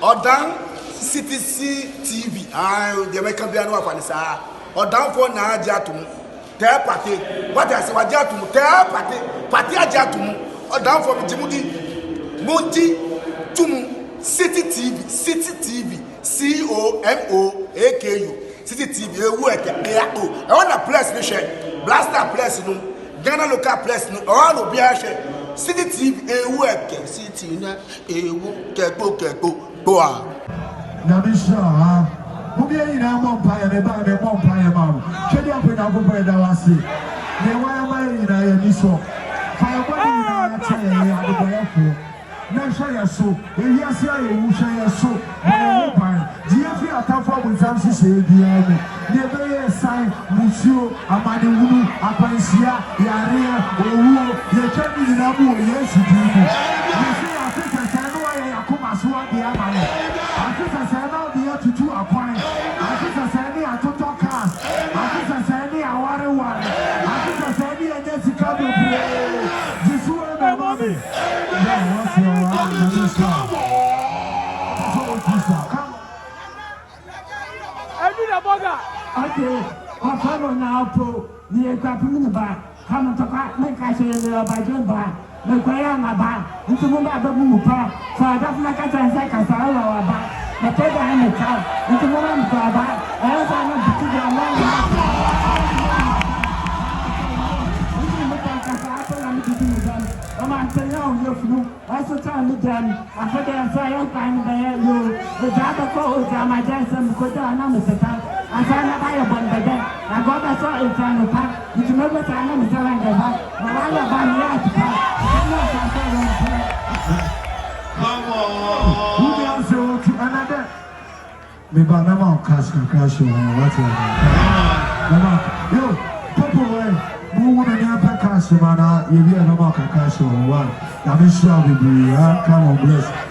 Odan CTC TV. The American piano of Anissa. Odan for na jatum. Tell party. What I say, what jatum? Tell party. Party jatum. Odan for Jimudi. Monti Tumu. City TV. City TV. COMOAKU. City TV. I want a place to share. Blaster place no. Ghana local place no. All will be a share. City TV. City na. Keko. Boa. Nabisha, who be in a vampire, a vampire man. Check up in a vampire that was it. They were in a miso. Firebody in a chair, Nasha so, Eliasia, Musha so, DFA Atafa with Zamsi Diane, never sign Musio, Amadi Wulu, Apansia, Yarea, Waoow, Yachami in Abu, yes, you see, I think I said, I come as one the Amana. I think I said, now the other two are fine. I think I said, I took talk cars. I think I said, I want one. I think I said, I Jessica, this one, my mommy. What's your okay, I follow now to the equipment bar. Come to make I say by John Bar. The Quayama bar. Into Mumba Babupa. So I don't like a second for our bar. The paper and the car. Into Mumba bar. I also want to see the I'm saying, I should tell me them. I forget to say, I'm fine there. You, the driver calls my dance and put down on the time. I found a buyer one by then. I got a saw in front of park. You remember the time is around the back. But I love my yard to park. Come on. Who else will keep another? Maybe I'm on cash and crash. What's it? Yo, Papa, who would have cash, man? You hear no more cash on one. I'm sure we do. Come on, bless.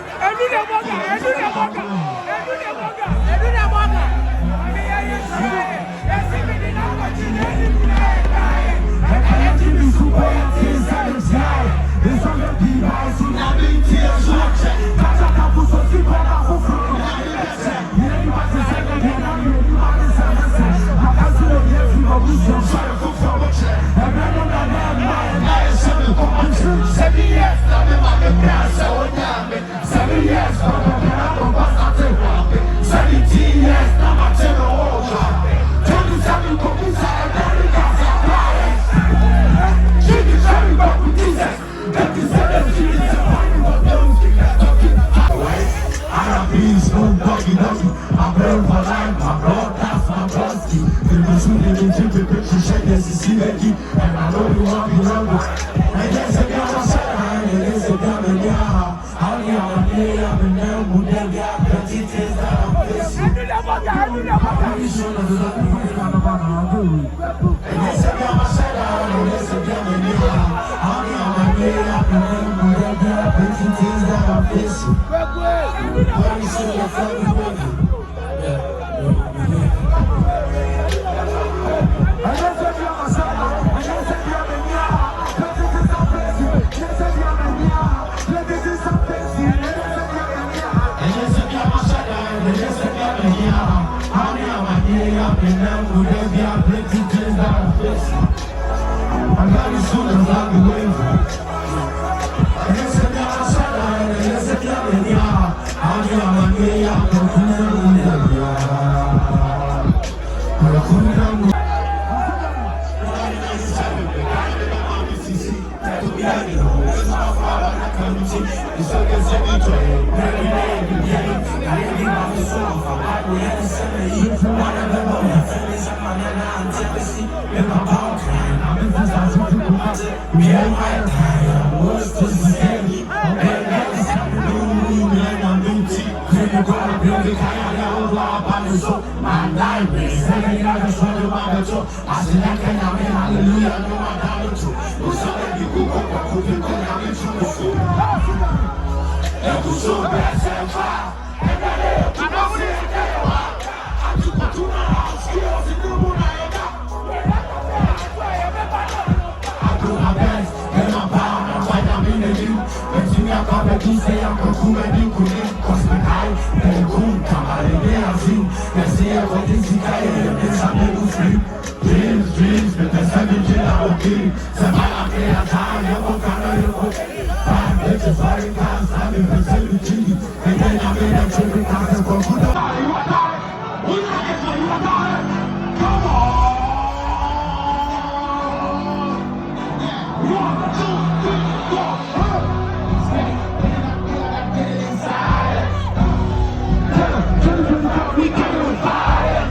Dreams, but the 17 hour key. Samara, I time, you won't find a yoke. It's a fire cast, I'm in the facility. And then I made a trip because of Kwaku. You are dying. You are dying. Come on. 1, 2, 3, 4. We can do fire.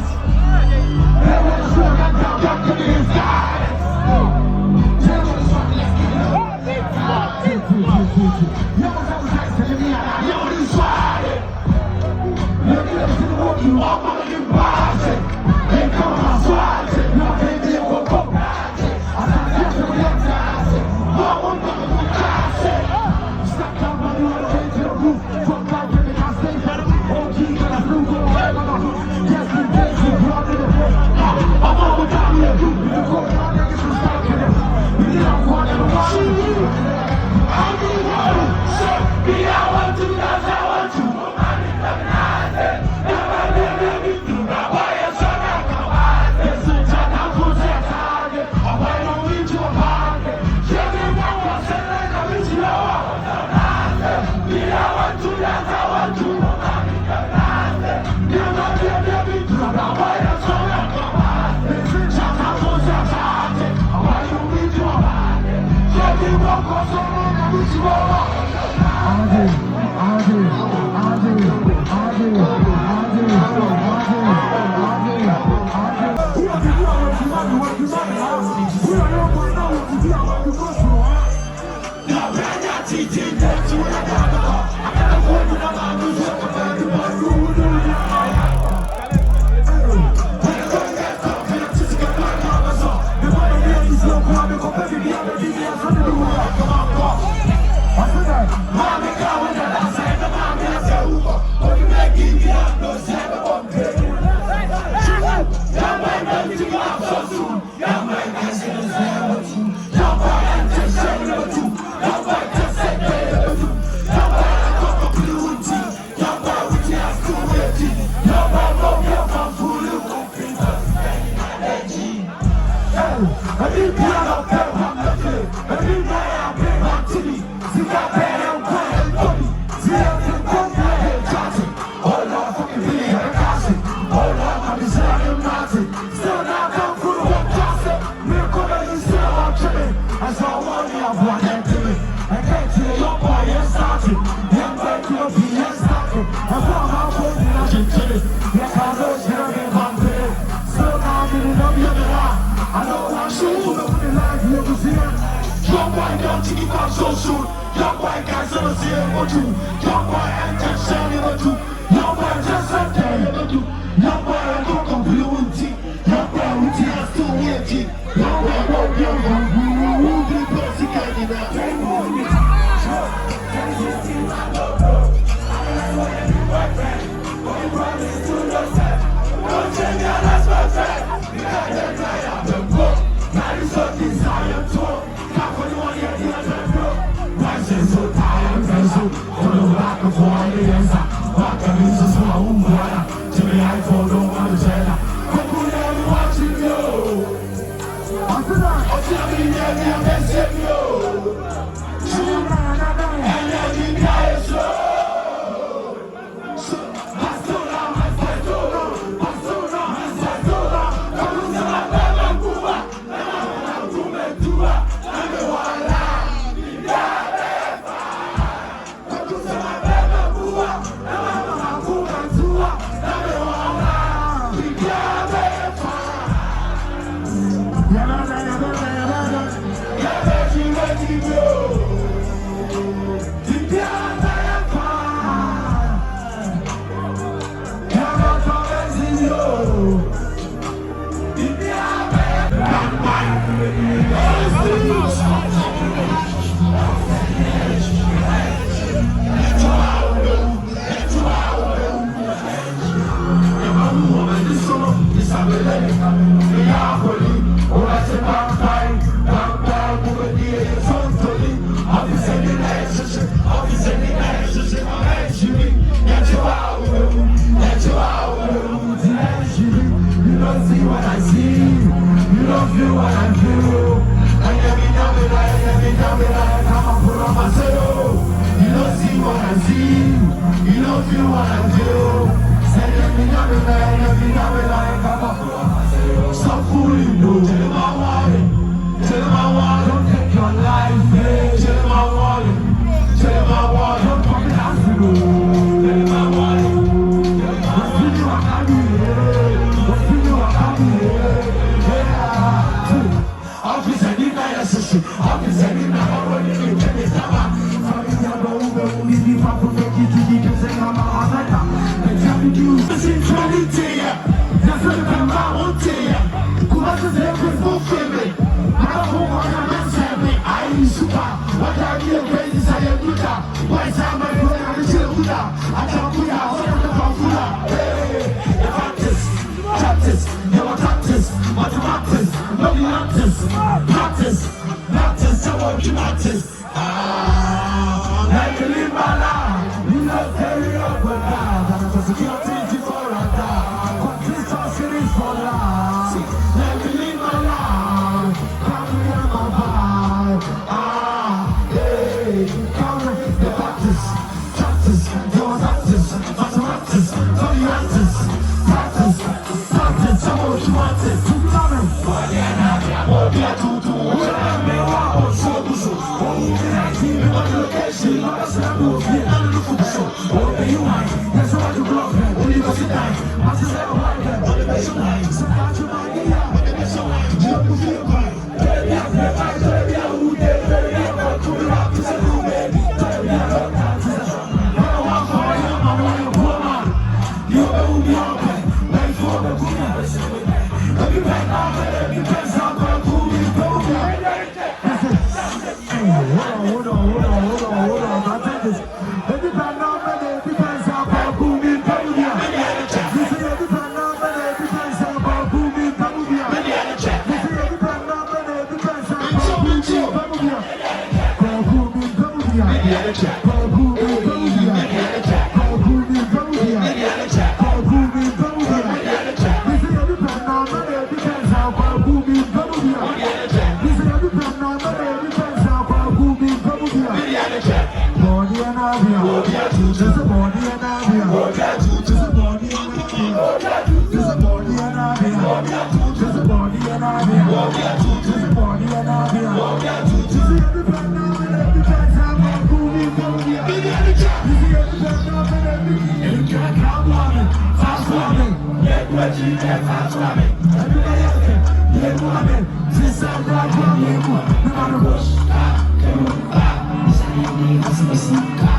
Everybody,